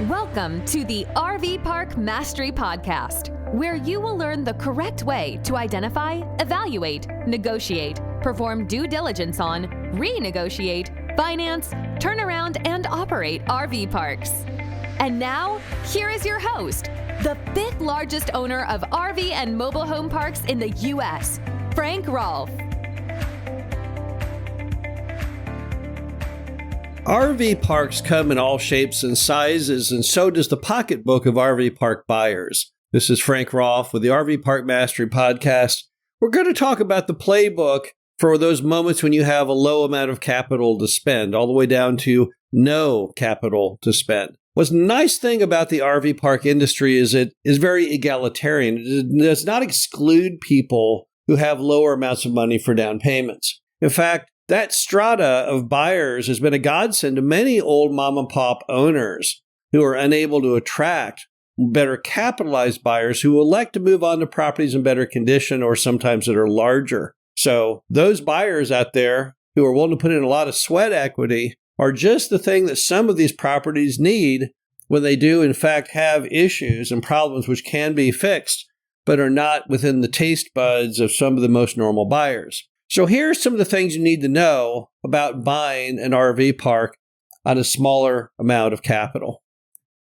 Welcome to the RV Park Mastery Podcast, where you will learn the correct way to identify, evaluate, negotiate, perform due diligence on, renegotiate, finance, turn around, and operate RV parks. And now, here is your host, the fifth largest owner of RV and mobile home parks in the U.S., Frank Rolfe. RV parks come in all shapes and sizes, and so does the pocketbook of RV park buyers. This is Frank Rolfe with the RV Park Mastery Podcast. We're going to talk about the playbook for those moments when you have a low amount of capital to spend, all the way down to no capital to spend. What's the nice thing about the RV park industry is it is very egalitarian. It does not exclude people who have lower amounts of money for down payments. In fact, that strata of buyers has been a godsend to many old mom and pop owners who are unable to attract better capitalized buyers who elect to move on to properties in better condition or sometimes that are larger. So those buyers out there who are willing to put in a lot of sweat equity are just the thing that some of these properties need when they do in fact have issues and problems which can be fixed, but are not within the taste buds of some of the most normal buyers. So here's some of the things you need to know about buying an RV park on a smaller amount of capital.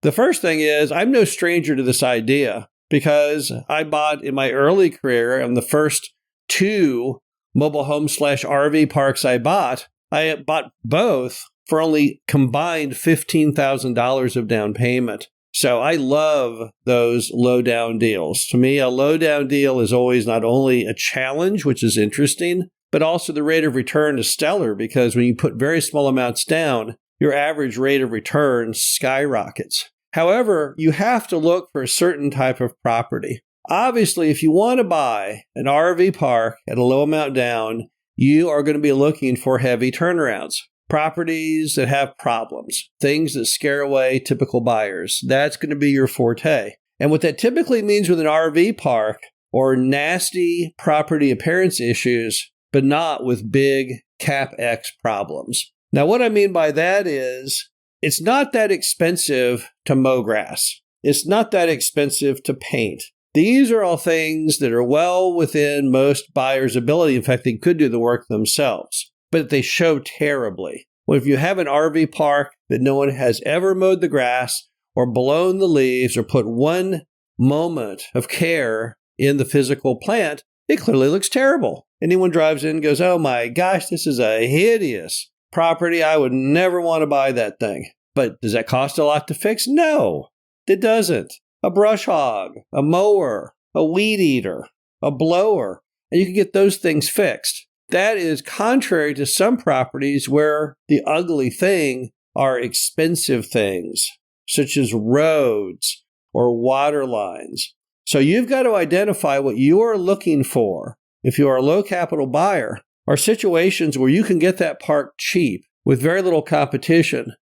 The first thing is, I'm no stranger to this idea because I bought in my early career, on the first two mobile home / RV parks I bought both for only combined $15,000 of down payment. So I love those low down deals. To me, a low down deal is always not only a challenge, which is interesting, but also the rate of return is stellar because when you put very small amounts down, your average rate of return skyrockets. However, you have to look for a certain type of property. Obviously, if you want to buy an RV park at a low amount down, you are going to be looking for heavy turnarounds. Properties that have problems, things that scare away typical buyers. That's going to be your forte. And what that typically means with an RV park or nasty property appearance issues, but not with big CapEx problems. Now, what I mean by that is it's not that expensive to mow grass. It's not that expensive to paint. These are all things that are well within most buyers' ability. In fact, they could do the work themselves, but they show terribly. Well, if you have an RV park that no one has ever mowed the grass or blown the leaves or put one moment of care in the physical plant, it clearly looks terrible. Anyone drives in and goes, oh my gosh, this is a hideous property. I would never want to buy that thing. But does that cost a lot to fix? No, it doesn't. A brush hog, a mower, a weed eater, a blower, and you can get those things fixed. That is contrary to some properties where the ugly thing are expensive things, such as roads or water lines. So you've got to identify what you are looking for. If you are a low capital buyer, are situations where you can get that park cheap with very little competition,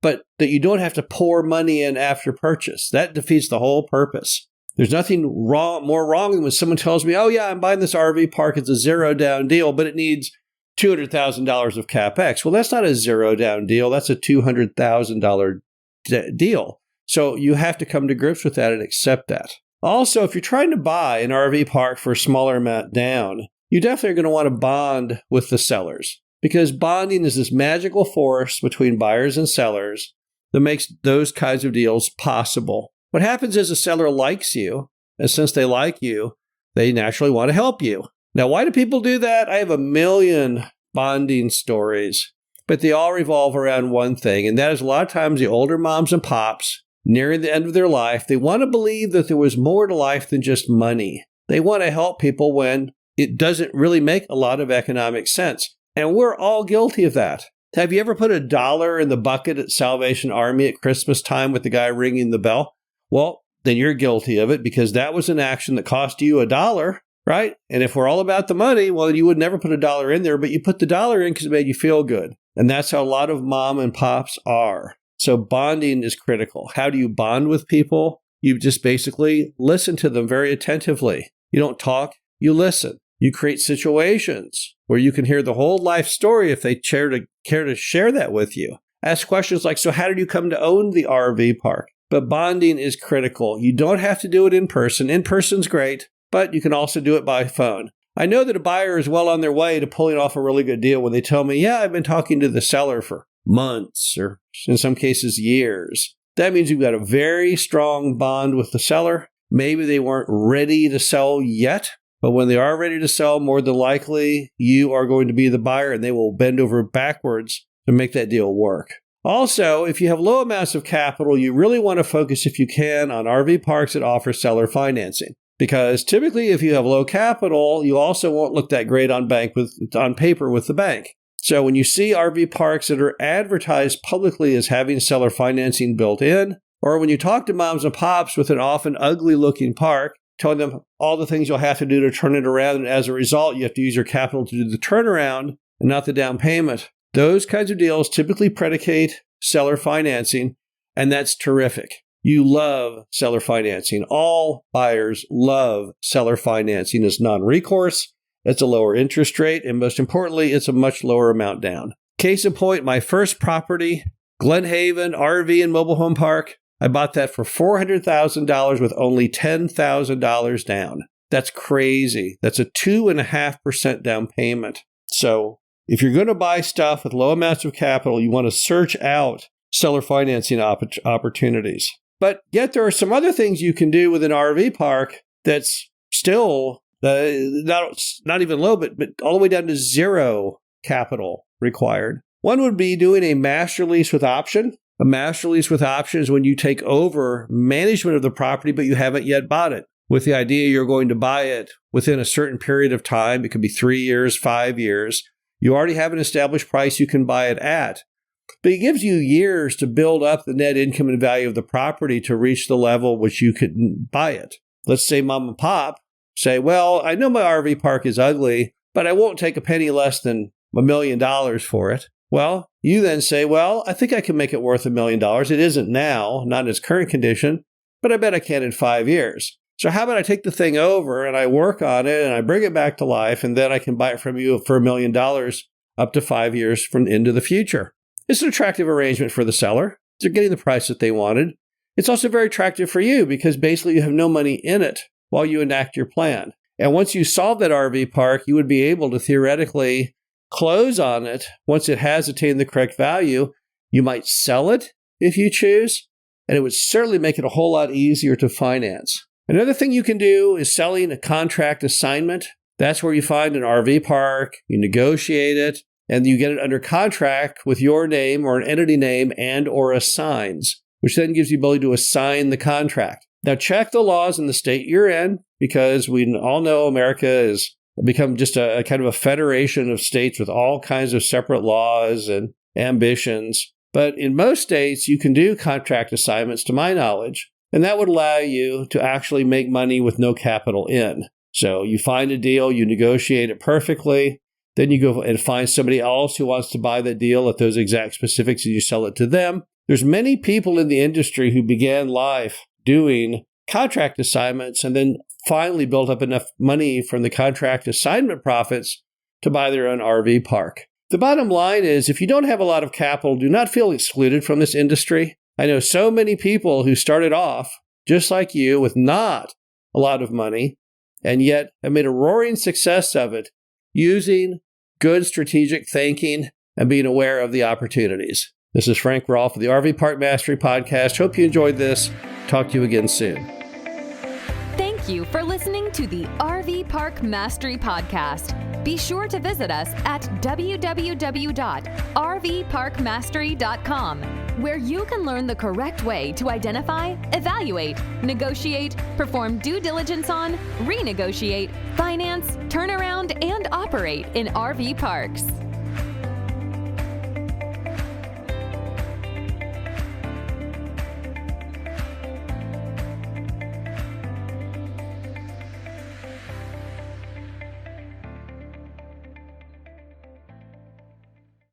but that you don't have to pour money in after purchase. That defeats the whole purpose. There's nothing more wrong than when someone tells me, oh yeah, I'm buying this RV park. It's a zero down deal, but it needs $200,000 of CapEx. Well, that's not a zero down deal. That's a $200,000 deal. So you have to come to grips with that and accept that. Also, if you're trying to buy an RV park for a smaller amount down, you definitely are going to want to bond with the sellers because bonding is this magical force between buyers and sellers that makes those kinds of deals possible. What happens is a seller likes you, and since they like you, they naturally want to help you. Now, why do people do that? I have a million bonding stories, but they all revolve around one thing, and that is a lot of times the older moms and pops nearing the end of their life, they want to believe that there was more to life than just money. They want to help people when it doesn't really make a lot of economic sense. And we're all guilty of that. Have you ever put $1 in the bucket at Salvation Army at Christmas time with the guy ringing the bell? Well, then you're guilty of it because that was an action that cost you $1, right? And if we're all about the money, well, you would never put $1 in there, but you put the $1 in because it made you feel good. And that's how a lot of mom and pops are. So bonding is critical. How do you bond with people? You just basically listen to them very attentively. You don't talk, you listen. You create situations where you can hear the whole life story if they care to share that with you. ask questions like, so how did you come to own the RV park? But bonding is critical. You don't have to do it in person. In person's great, but you can also do it by phone. I know that a buyer is well on their way to pulling off a really good deal when they tell me, yeah, I've been talking to the seller for months or in some cases years. That means you've got a very strong bond with the seller. Maybe they weren't ready to sell yet, but when they are ready to sell, more than likely you are going to be the buyer and they will bend over backwards to make that deal work. Also, if you have low amounts of capital, you really want to focus, if you can, on RV parks that offer seller financing. Because typically, if you have low capital, you also won't look that great on paper with the bank. So when you see RV parks that are advertised publicly as having seller financing built in, or when you talk to moms and pops with an often ugly-looking park, telling them all the things you'll have to do to turn it around, and as a result, you have to use your capital to do the turnaround and not the down payment. Those kinds of deals typically predicate seller financing, and that's terrific. You love seller financing. All buyers love seller financing. It's non-recourse, it's a lower interest rate, and most importantly, it's a much lower amount down. Case in point, my first property, Glen Haven RV and Mobile Home Park, I bought that for $400,000 with only $10,000 down. That's crazy. That's a 2.5% down payment. So if you're going to buy stuff with low amounts of capital, you want to search out seller financing opportunities. But yet there are some other things you can do with an RV park that's still not even low, but all the way down to zero capital required. One would be doing a master lease with option. A master lease with option is when you take over management of the property, but you haven't yet bought it, with the idea you're going to buy it within a certain period of time. It could be 3 years, 5 years. You already have an established price you can buy it at. But it gives you years to build up the net income and value of the property to reach the level which you could buy it. Let's say mom and pop say, well, I know my RV park is ugly, but I won't take a penny less than $1 million for it. Well, you then say, well, I think I can make it worth $1 million. It isn't now, not in its current condition, but I bet I can in 5 years. So how about I take the thing over and I work on it and I bring it back to life, and then I can buy it from you for $1 million up to 5 years from into the future. It's an attractive arrangement for the seller. They're getting the price that they wanted. It's also very attractive for you because basically you have no money in it while you enact your plan. And once you solve that RV park, you would be able to theoretically close on it once it has attained the correct value. You might sell it if you choose, and it would certainly make it a whole lot easier to finance. Another thing you can do is selling a contract assignment. That's where you find an RV park, you negotiate it, and you get it under contract with your name or an entity name and or assigns, which then gives you the ability to assign the contract. Now check the laws in the state you're in, because we all know America has become just a kind of a federation of states with all kinds of separate laws and ambitions. But in most states, you can do contract assignments, to my knowledge, and that would allow you to actually make money with no capital in. So you find a deal, you negotiate it perfectly, then you go and find somebody else who wants to buy that deal at those exact specifics, and you sell it to them. There's many people in the industry who began life doing contract assignments and then finally built up enough money from the contract assignment profits to buy their own RV park. The bottom line is, if you don't have a lot of capital, do not feel excluded from this industry. I know so many people who started off, just like you, with not a lot of money, and yet have made a roaring success of it using good strategic thinking and being aware of the opportunities. This is Frank Rolfe of the RV Park Mastery Podcast. Hope you enjoyed this. Talk to you again soon. Thank you for listening to the RV Park Mastery Podcast. Be sure to visit us at www.rvparkmastery.com, where you can learn the correct way to identify, evaluate, negotiate, perform due diligence on, renegotiate, finance, turn around, and operate in RV parks.